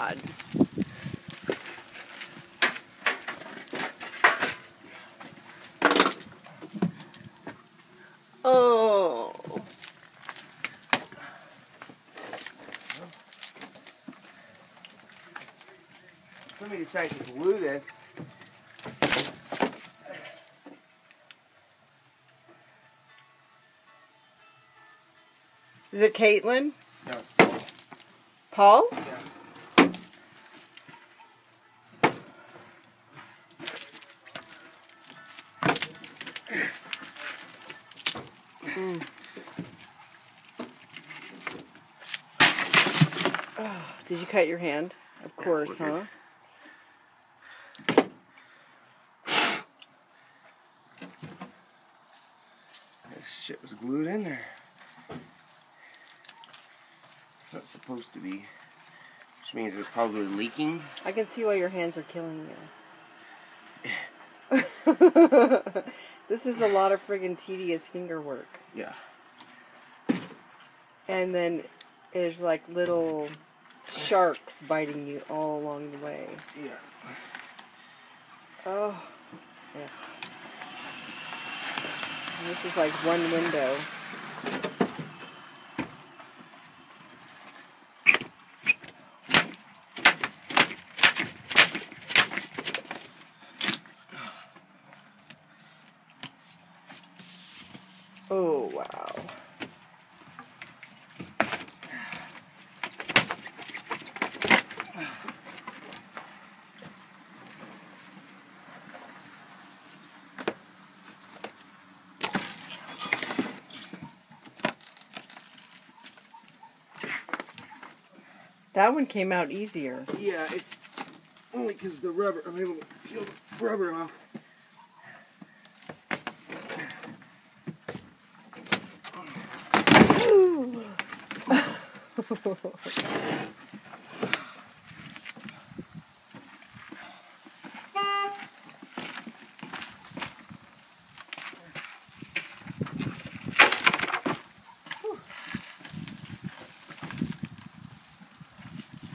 God. Oh. Somebody decided to glue this. Is it Caitlin? No, it's Paul? yeah. Oh, did you cut your hand? Of course, huh? This shit was glued in there. It's not supposed to be. Which means it was probably leaking. I can see why your hands are killing you. This is a lot of friggin' tedious finger work. Yeah. And then there's like little sharks biting you all along the way. Yeah. Oh. Yeah. And this is like one window. Oh, wow. That one came out easier. Yeah, it's only because the rubber, I'm able to peel the rubber off.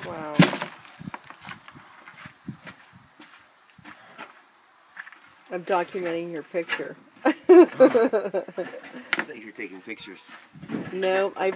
Wow. I'm documenting your picture. I thought you were taking pictures. No, I